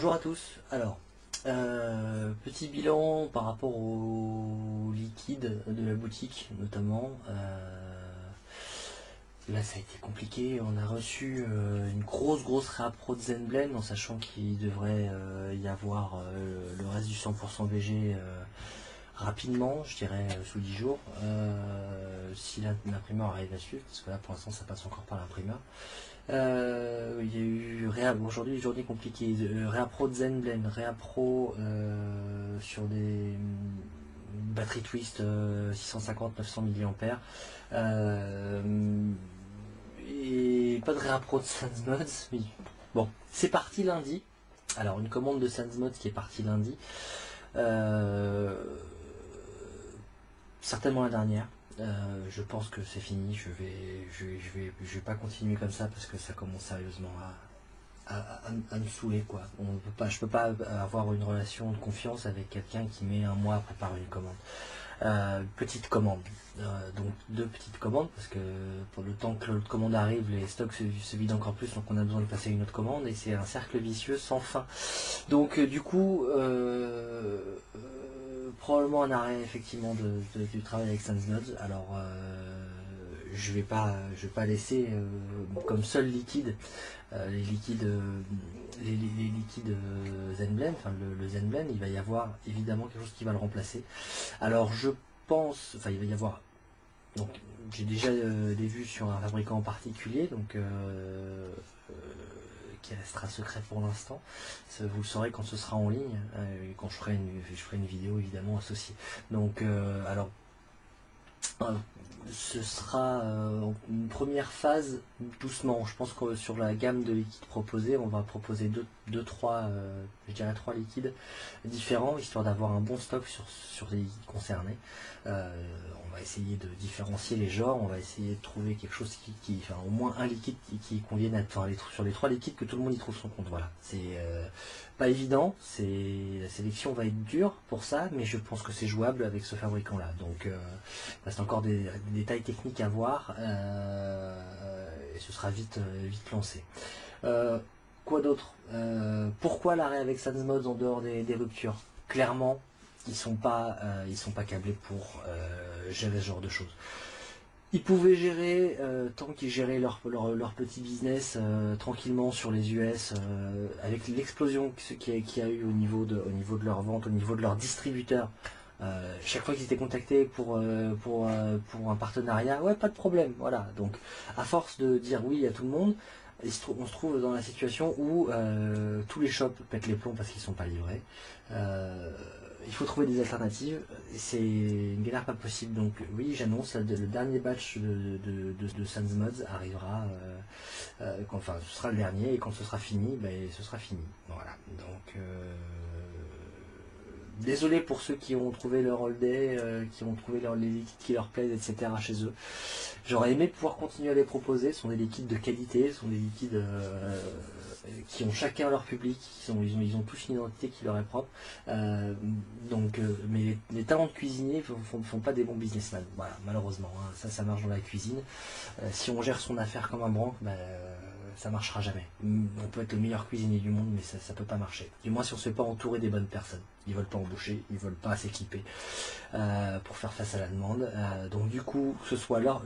Bonjour à tous. Alors, petit bilan par rapport au liquide de la boutique notamment. Là ça a été compliqué, on a reçu une grosse réappro de Zenblend en sachant qu'il devrait y avoir le reste du 100% VG rapidement, je dirais sous 10 jours, si l'imprimeur arrive à suivre, parce que là pour l'instant ça passe encore par l'imprimeur. Il y a eu aujourd'hui, journée compliquée, réappro de Zenblend, réappro sur des batteries Twist 650-900 mAh, et pas de réappro de SansMods, mais bon, c'est parti lundi. Alors une commande de SansMods qui est partie lundi, certainement la dernière. Je pense que c'est fini, je vais pas continuer comme ça parce que ça commence sérieusement à me saouler quoi. Je peux pas avoir une relation de confiance avec quelqu'un qui met un mois à préparer une commande. Petite commande, donc 2 petites commandes parce que pour le temps que l'autre commande arrive, les stocks se vident encore plus, donc on a besoin de passer une autre commande et c'est un cercle vicieux sans fin. Donc du coup, probablement un arrêt effectivement du travail avec SansMods. Alors je vais pas laisser comme seul liquide les liquides Zenblend, enfin le Zenblend. Il va y avoir évidemment quelque chose qui va le remplacer. Alors je pense, enfin il va y avoir, donc j'ai déjà des vues sur un fabricant en particulier, donc qui restera secret pour l'instant. Vous le saurez quand ce sera en ligne, quand je ferai une vidéo évidemment associée. Donc alors ce sera une première phase doucement. Je pense que sur la gamme de liquides proposés, on va proposer je dirais 3 liquides différents, histoire d'avoir un bon stock sur les liquides concernés. On va essayer de différencier les genres, on va essayer de trouver quelque chose enfin au moins un liquide qui convienne sur les 3 liquides, que tout le monde y trouve son compte. Voilà, c'est pas évident, la sélection va être dure pour ça, mais je pense que c'est jouable avec ce fabricant là. Donc il reste encore des détails techniques à voir, et ce sera vite lancé. Quoi d'autre? Pourquoi l'arrêt avec SansMods en dehors des ruptures? Clairement, ils sont pas câblés pour gérer ce genre de choses. Ils pouvaient gérer, tant qu'ils géraient leur petit business tranquillement sur les US, avec l'explosion qu'il y a eu au niveau de leur vente, au niveau de leurs distributeurs. Chaque fois qu'ils étaient contactés pour un partenariat, ouais, pas de problème, voilà. Donc à force de dire oui à tout le monde, on se trouve dans la situation où tous les shops pètent les plombs parce qu'ils ne sont pas livrés. Il faut trouver des alternatives, c'est une galère pas possible. Donc oui, j'annonce, le dernier batch de SansMods arrivera, enfin ce sera le dernier, et quand ce sera fini, ce sera fini. Voilà, donc désolé pour ceux qui ont trouvé leur all day, qui ont trouvé les liquides qui leur plaisent, etc. chez eux. J'aurais aimé pouvoir continuer à les proposer. Ce sont des liquides de qualité, ce sont des liquides qui ont chacun leur public, ils ont tous une identité qui leur est propre. Mais les talents de cuisinier font pas des bons businessmen. Voilà, malheureusement, hein, ça marche dans la cuisine. Si on gère son affaire comme un branque, ça marchera jamais. On peut être le meilleur cuisinier du monde, mais ça peut pas marcher. Du moins si on se fait pas entourer des bonnes personnes. Ils veulent pas embaucher, ils veulent pas s'équiper pour faire face à la demande. Donc du coup, que ce soit leur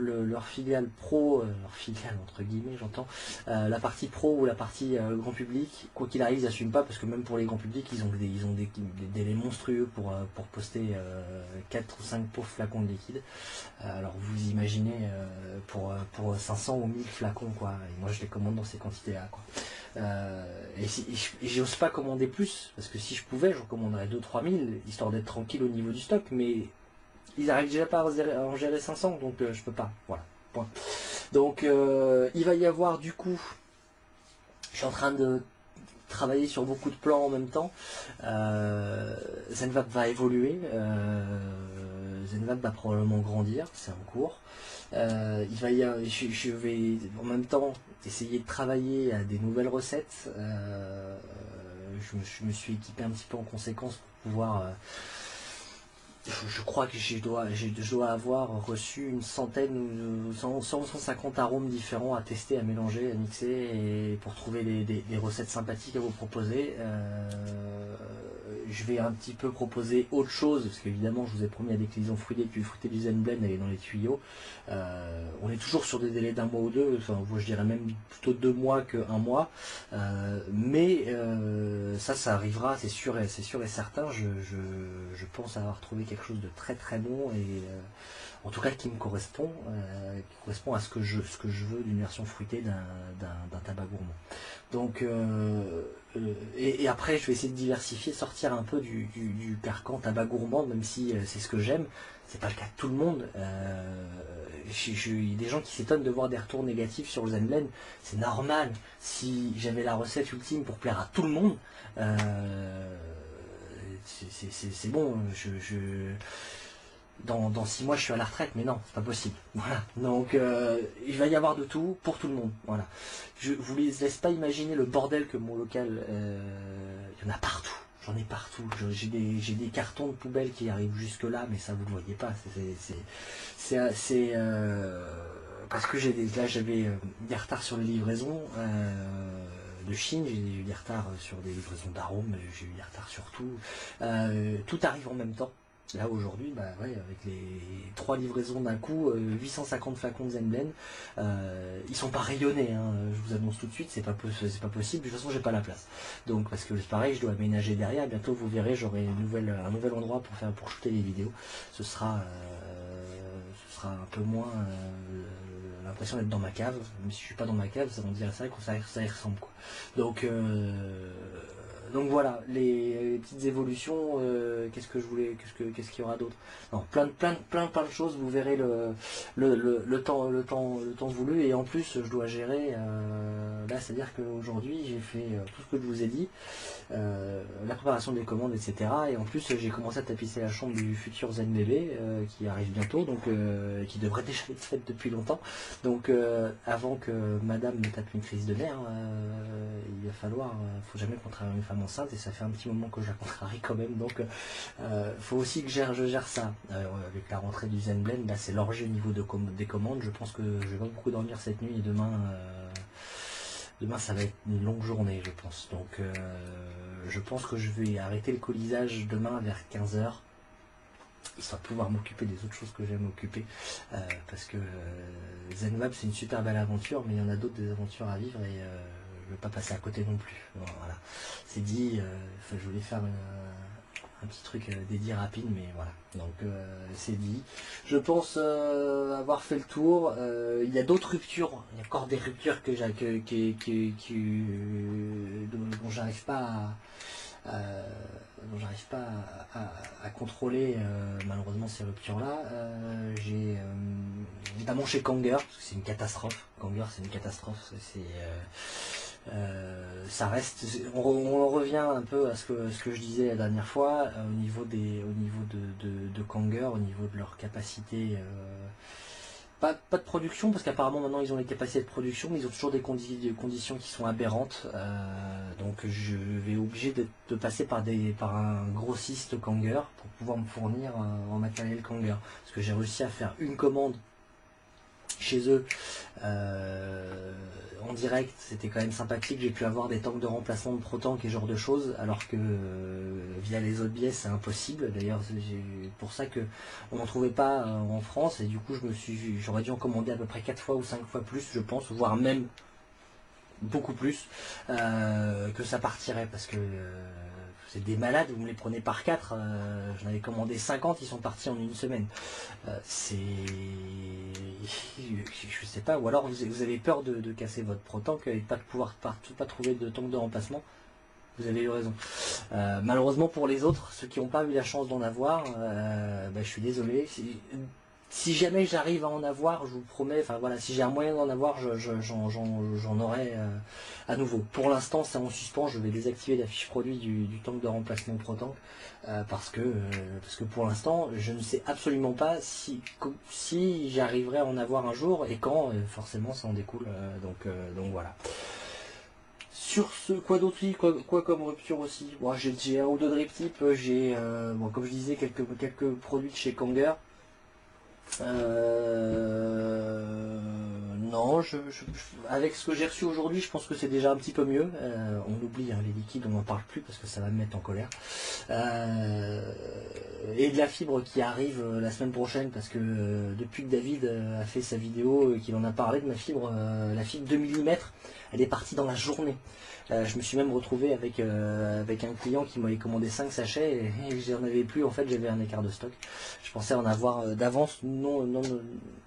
filiale pro, leur filiale entre guillemets, j'entends, la partie pro ou la partie grand public, quoi qu'il arrive, ils n'assument pas, parce que même pour les grands publics, ils ont des délais monstrueux pour poster 4 ou 5 pauvres flacons de liquide. Alors vous imaginez pour 500 ou 1000 flacons quoi, et moi je les commande dans ces quantités là quoi. Et j'ose pas commander plus, parce que si je pouvais je recommanderais 2-3 000 histoire d'être tranquille au niveau du stock, mais ils arrivent déjà pas à en gérer 500, donc je peux pas, voilà, point. Donc il va y avoir du coup, je suis en train de travailler sur beaucoup de plans en même temps. Zenvap va évoluer, Zenvap va probablement grandir, c'est en cours. Je vais en même temps essayer de travailler à des nouvelles recettes. Je me suis équipé un petit peu en conséquence pour pouvoir je crois que je dois avoir reçu une centaine ou 150 arômes différents à tester, à mélanger, à mixer, et pour trouver des recettes sympathiques à vous proposer. Je vais un petit peu proposer autre chose, parce qu'évidemment je vous ai promis la déclinaison fruitée du Zen Blend, elle est dans les tuyaux. On est toujours sur des délais d'un mois ou deux, enfin, je dirais même plutôt 2 mois qu'un mois. Ça arrivera, c'est sûr et certain. Je pense avoir trouvé quelque chose de très très bon, et en tout cas qui me correspond, à ce que je veux d'une version fruitée d'un tabac gourmand. Donc et après je vais essayer de diversifier, sortir un peu du carcan tabac gourmand, même si c'est ce que j'aime. C'est pas le cas de tout le monde. Il y a des gens qui s'étonnent de voir des retours négatifs sur le Zen Blend. C'est normal. Si j'avais la recette ultime pour plaire à tout le monde, c'est bon. Dans 6 mois je suis à la retraite, mais non, c'est pas possible. Voilà. Donc il va y avoir de tout pour tout le monde. Voilà. Je vous laisse pas imaginer le bordel que mon local, il y en a partout. J'en ai partout. J'ai des cartons de poubelle qui arrivent jusque là, mais ça vous le voyez pas. C'est parce que là j'avais des retards sur les livraisons de Chine, j'ai eu des retards sur des livraisons d'arômes, j'ai eu des retards sur tout. Tout arrive en même temps. Là aujourd'hui, avec les 3 livraisons d'un coup, 850 flacons de Zen Blend, ils sont pas rayonnés, hein, je vous annonce tout de suite, c'est pas possible, de toute façon j'ai pas la place. Donc parce que c'est pareil, je dois aménager derrière, bientôt vous verrez, j'aurai un nouvel endroit pour shooter les vidéos. Ce sera un peu moins l'impression d'être dans ma cave, même si je suis pas dans ma cave, ça on dirait ça, ça y ressemble quoi. Donc voilà, les petites évolutions, qu'est-ce qu'il y aura d'autre? Non, plein de choses, vous verrez le temps voulu, et en plus je dois gérer, là c'est-à-dire qu'aujourd'hui j'ai fait tout ce que je vous ai dit, la préparation des commandes, etc. Et en plus j'ai commencé à tapisser la chambre du futur Zen bébé qui arrive bientôt, donc qui devrait déjà être faite depuis longtemps. Donc avant que madame me tape une crise de nerfs, il va falloir, faut jamais contrarier une femme enceinte, et ça fait un petit moment que je la contrarie quand même, donc faut aussi que je gère ça. Avec la rentrée du Zen Blend, là c'est l'orgie au niveau des commandes. Je pense que je vais pas beaucoup dormir cette nuit, et demain ça va être une longue journée, je pense. Donc je pense que je vais arrêter le colisage demain vers 15 h, histoire de pouvoir m'occuper des autres choses que j'aime m'occuper, parce que ZenWeb c'est une super belle aventure, mais il y en a d'autres des aventures à vivre, et je ne veux pas passer à côté non plus. Bon, voilà, c'est dit, je voulais faire un petit truc dédié rapide, mais voilà, donc c'est dit. Je pense avoir fait le tour. Il y a d'autres ruptures, il y a encore des ruptures dont j'arrive pas à contrôler, malheureusement, ces ruptures-là. J'ai notamment chez Kanger, parce que c'est une catastrophe. Kanger, c'est une catastrophe. Ça reste, on revient un peu à ce que je disais la dernière fois, au niveau de Kanger, au niveau de leur capacité. Pas de production, parce qu'apparemment maintenant ils ont les capacités de production, mais ils ont toujours des conditions qui sont aberrantes. Donc je vais obligé de passer par un grossiste Kanger pour pouvoir me fournir en matériel Kanger. Parce que j'ai réussi à faire une commande chez eux en direct, c'était quand même sympathique. J'ai pu avoir des tanks de remplacement de pro-tank et ce genre de choses, alors que via les autres biais c'est impossible. D'ailleurs c'est pour ça que on n'en trouvait pas en France, et du coup j'aurais dû en commander à peu près 4 fois ou 5 fois plus, je pense, voire même beaucoup plus, que ça partirait, parce que c'est des malades, vous me les prenez par 4, j'en avais commandé 50, ils sont partis en une semaine. Je sais pas, ou alors vous avez peur de casser votre pro-tank et de pas trouver de tank de remplacement. Vous avez eu raison. Malheureusement pour les autres, ceux qui n'ont pas eu la chance d'en avoir, je suis désolé. Si jamais j'arrive à en avoir, je vous promets, enfin voilà, si j'ai un moyen d'en avoir, j'en aurai à nouveau. Pour l'instant, c'est en suspens, je vais désactiver la fiche produit du tank de remplacement pro-tank, parce que pour l'instant, je ne sais absolument pas si j'arriverai à en avoir un jour, et quand, forcément, ça en découle, donc voilà. Sur ce, quoi d'autre, oui, quoi comme rupture aussi? Bon, j'ai un ou deux drip tips, j'ai, bon, comme je disais, quelques produits de chez Kanger. Non, avec ce que j'ai reçu aujourd'hui, je pense que c'est déjà un petit peu mieux. On oublie hein, les liquides, on n'en parle plus parce que ça va me mettre en colère. Et de la fibre qui arrive la semaine prochaine parce que depuis que David a fait sa vidéo et qu'il en a parlé de ma fibre, la fibre 2 mm, elle est partie dans la journée. Je me suis même retrouvé avec un client qui m'avait commandé 5 sachets et j'en avais plus, en fait j'avais un écart de stock. Je pensais en avoir d'avance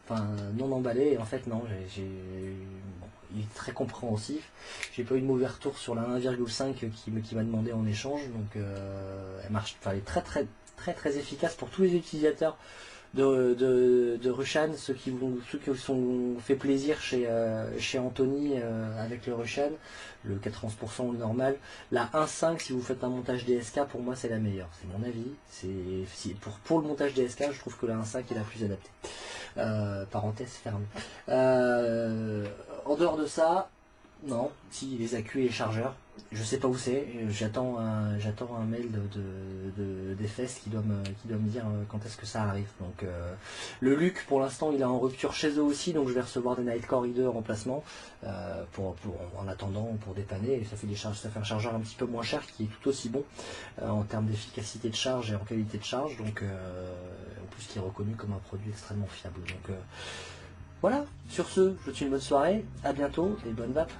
enfin, non emballé et en fait non, bon, il est très compréhensif. J'ai pas eu de mauvais retour sur la 1,5 qui m'a demandé en échange, donc elle marche, enfin, elle est très efficace pour tous les utilisateurs de Rushan, ceux qui sont fait plaisir chez Anthony avec le Rushan, le 91% normal. La 1.5, si vous faites un montage DSK, pour moi c'est la meilleure, c'est mon avis. Pour le montage DSK, je trouve que la 1.5 est la plus adaptée. Parenthèse fermée. En dehors de ça, non, si les accus et les chargeurs, je sais pas où c'est, j'attends un mail des fesses qui doit me dire quand est-ce que ça arrive. Donc le Luc pour l'instant il est en rupture chez eux aussi, donc je vais recevoir des Nightcore i2 en remplacement en attendant pour dépanner, et ça fait un chargeur un petit peu moins cher qui est tout aussi bon en termes d'efficacité de charge et en qualité de charge, donc en plus qui est reconnu comme un produit extrêmement fiable. Donc voilà, sur ce, je te souhaite une bonne soirée, à bientôt et bonne vape.